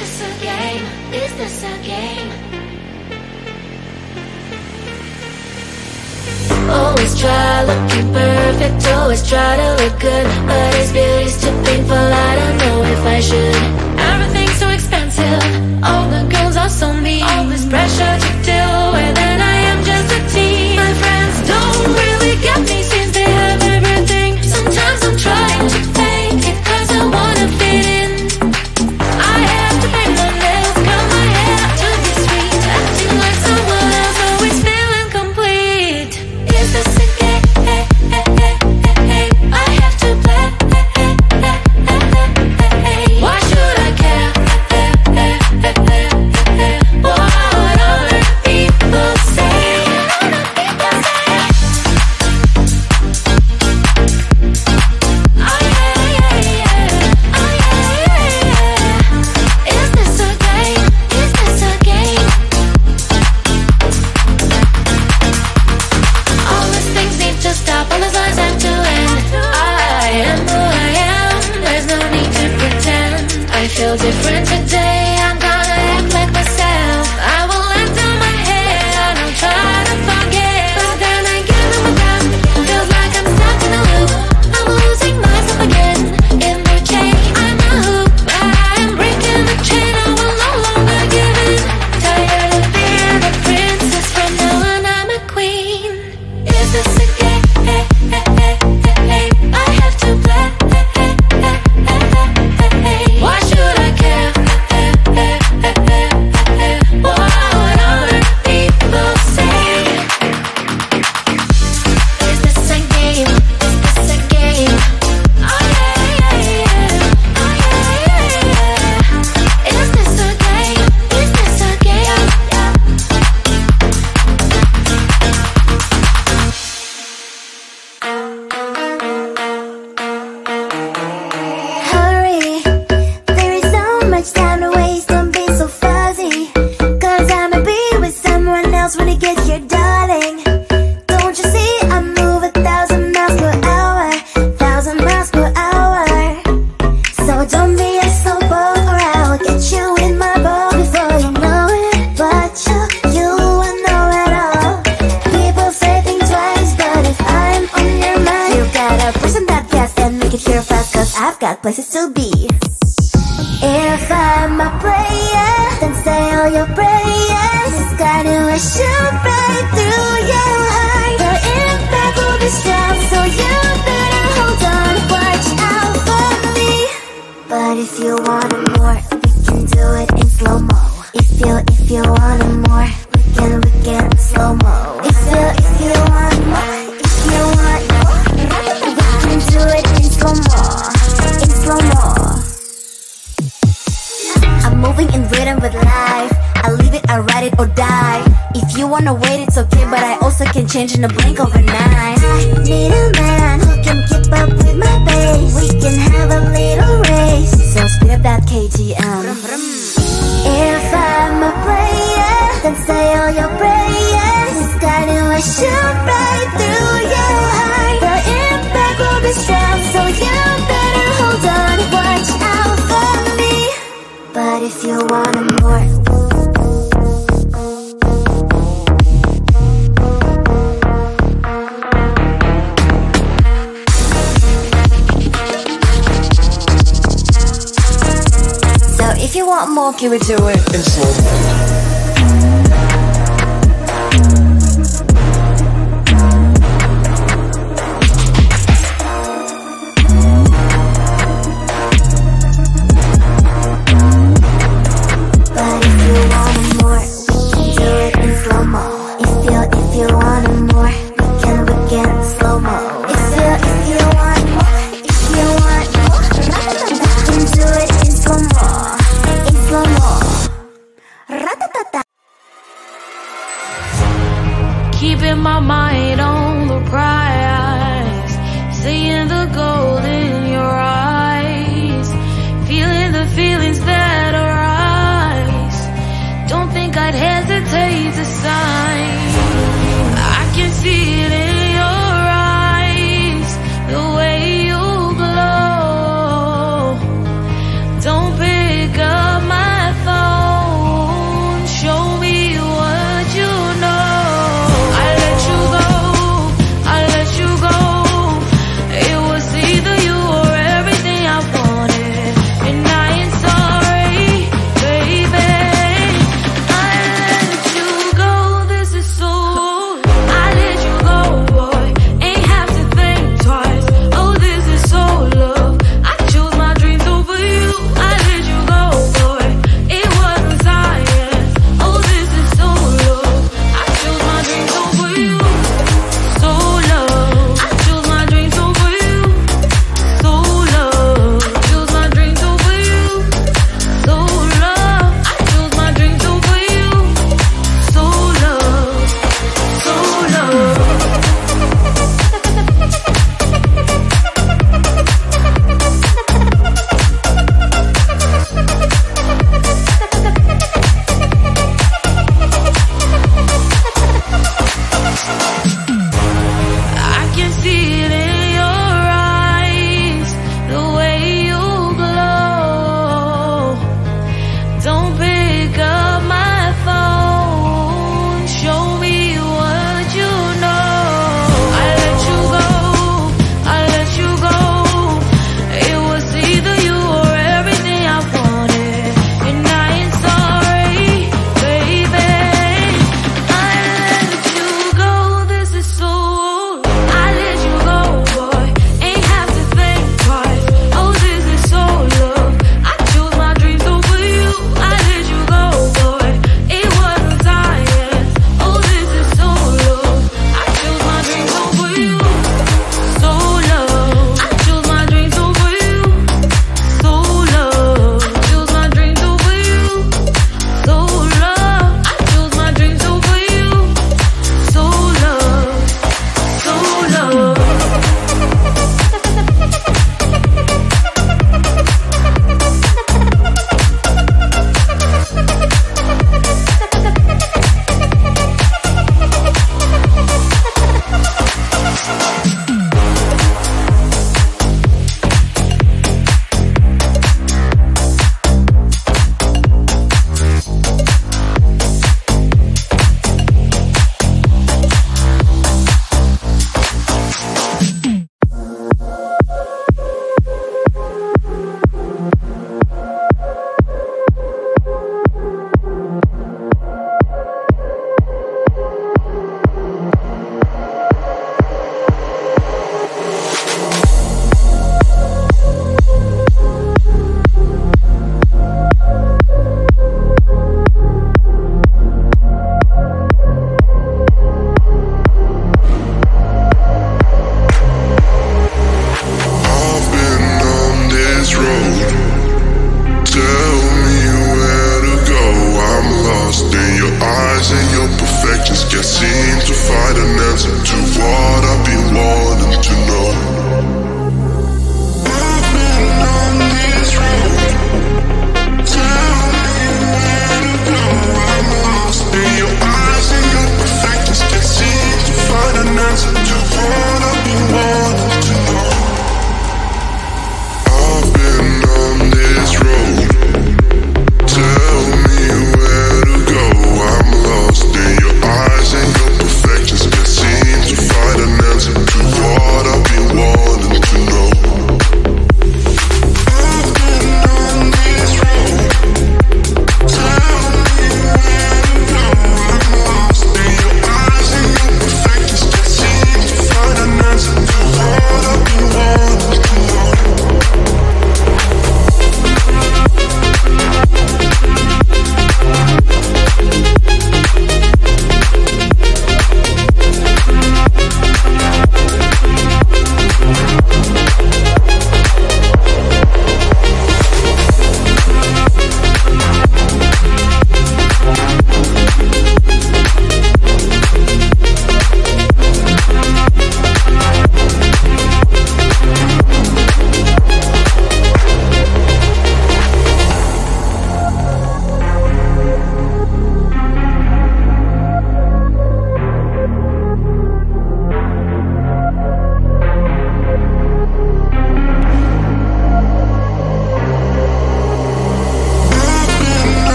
this a game? Is this a game? Always try looking perfect, always try to look good, but is beauty's too painful? I don't know if I should. Everything's so expensive, all the girls are so mean, all this pressure to deal with, and I am just a teen. My friends don't really get me since they have everything. Sometimes I'm trying to fake it cause I wanna fit in. I have to paint my nails, curl my hair to be sweet, acting like someone else, always feeling complete. Is this a game? I have to play. Why should I care? What other people say? Is this a game? Is this a game? All these things need to stop, all the signs have to end. I am who I am, there's no need to pretend. I feel different today, I'm gonna act like myself. I will let down my head, I don't try to forget. But then again, I'm down, feels like I'm stuck in a loop. I'm losing myself again, in the chain, I'm a hoop. I'm breaking the chain, I will no longer give in. Tired of being a princess, from now on I'm a queen. Is this a game? I have to play. Why should I care? What other people say? Is this a game? Is this a game? Oh yeah, yeah, yeah. Oh yeah, yeah, yeah. Is this a game? Is this a game? Hurry, there is so much time to waste, don't be so fuzzy. Cause I'ma be with someone else when it gets here, darling. Don't you see, I move 1,000 miles per hour, 1,000 miles per hour. So don't be a slow boat or I'll get you in my boat before you know it. But you will know it all. People say think twice, but if I'm on your mind, you gotta push on that gas and make it here fast, cause I've got places to be. If I'm a player, then say all your prayers. It's gonna shoot right through your heart. The impact will be strong, so you better hold on, watch out for me. But if you want it more, we can do it in slow-mo. If you want it more, we can slow-mo. If you want more, if you want more, we can do it in slow-mo, in slow-mo. I'm moving in rhythm with life, I leave it, I ride it or die. If you wanna wait, it's okay, but I also can change in a blink overnight. I need a man who can keep up with my pace. We can have a little race, so speed up that KTM. If I'm a player, then say all your prayers. It's gonna shoot right through your heart. The impact will be strong, so you better hold on, watch out for me. But if you want it more, so if you want more, give it to it in slow-mo. But if you want it more, we can do it in slow-mo. If you want it more, we can slow-mo. If you want more, we can do it in slow-mo, in slow-mo. Ratata.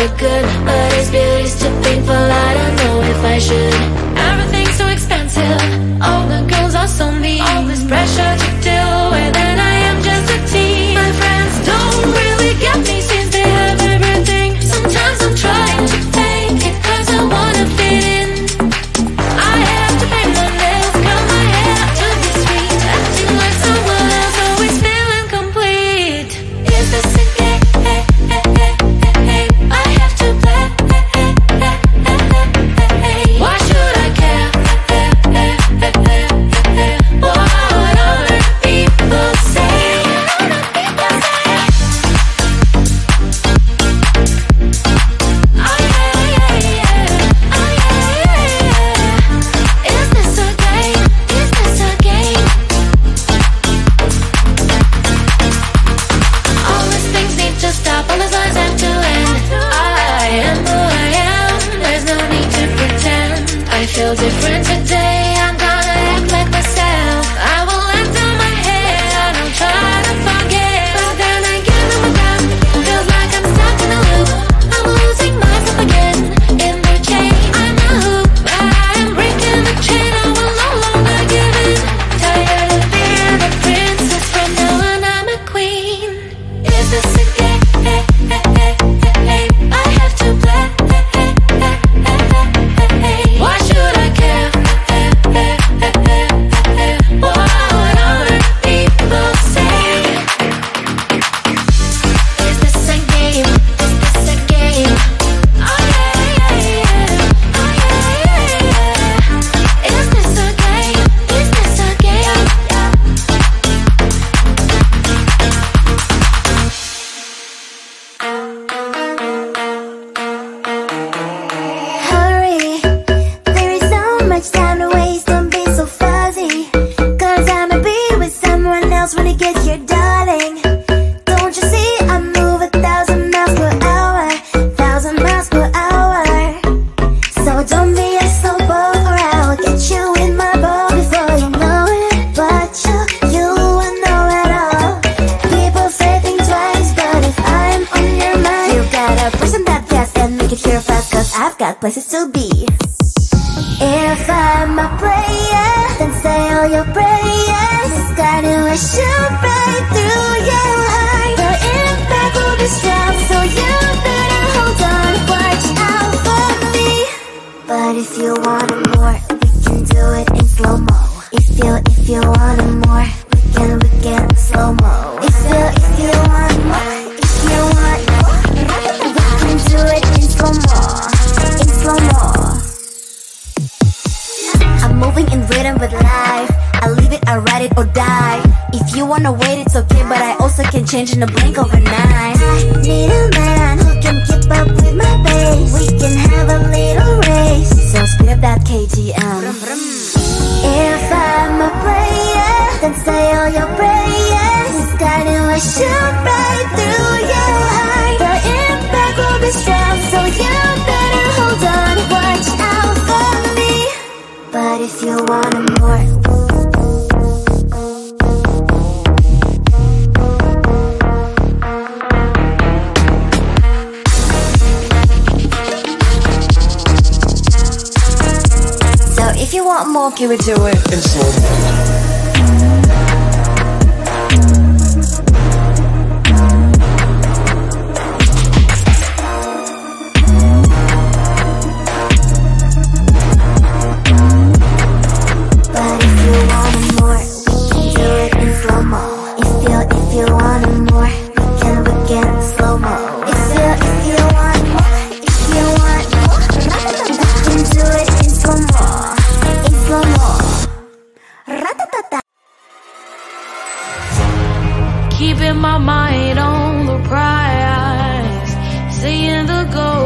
look good, but his beauty's too painful. I don't know if I should. Everything's so expensive, all the girls are so mean. All this pressure to deal with, and I am just a teen. My friends don't really get me since they have everything. Sometimes I'm trying to fake it, cause I wanna fit in. I have to paint my nails, curl my hair to be sweet, acting like someone else, always feeling complete. Is this a game? I have to play. Why should I care? What other people say? Is this a game? Is this a game? All these things need to stop, all these lies have to end. I am who I am, there's no need to pretend. I feel different today, I'm gonna act like myself. I will let down my head, I don't try to forget. But then again, I'm around, feels like I'm stuck in a loop. I'm losing myself again, in the chain. I'm a hoop, but I am breaking the chain. I will no longer give in. Tired of being a princess, from now on I'm a queen. Is this a game? I have to play. Why should I care? What other people say? Is this a game? Is this a game? Oh yeah. Oh yeah. Is this a game? Is this a game? Hurry, there is so much time to waste, don't be so fuzzy. Cause I'ma be with someone else when it gets here, darling. Don't you see, I move 1,000 miles per hour, 1,000 miles per hour. So don't be a slow boat, or I'll get you in my boat before you know it. But you will know it all. People say think twice, but if I'm on your mind, you gotta person that gas and make it here fast, cause I've got places to be. If I'm a player, then say all your prayers. It's gonna shoot right through your heart. The impact will be strong, so you better hold on, watch out for me. But if you want it more, we can do it in slow-mo. If you want it more, we can slow-mo. If you want more, if you want more, we can do it in slow-mo, in slow-mo. I'm moving in rhythm with life, I leave it, I ride it or die. If you wanna wait, it's okay, but I also can change in a blink overnight. Need a man who can keep up with my pace. We can have a little race, so speed up that KTM. If I'm a player, then say all your prayers. It's gonna shoot right through your heart. The impact will be strong, so you better hold on, watch out for me. But if you want it more, so if you want more, can we do it in slow-mo? But if you want it more, we can do it in slow-mo. If you want it more, we can slow-mo. If you want more, we can do it in slow-mo, in slow-mo. Ratatata. Keeping my mind on the prize, seeing the goal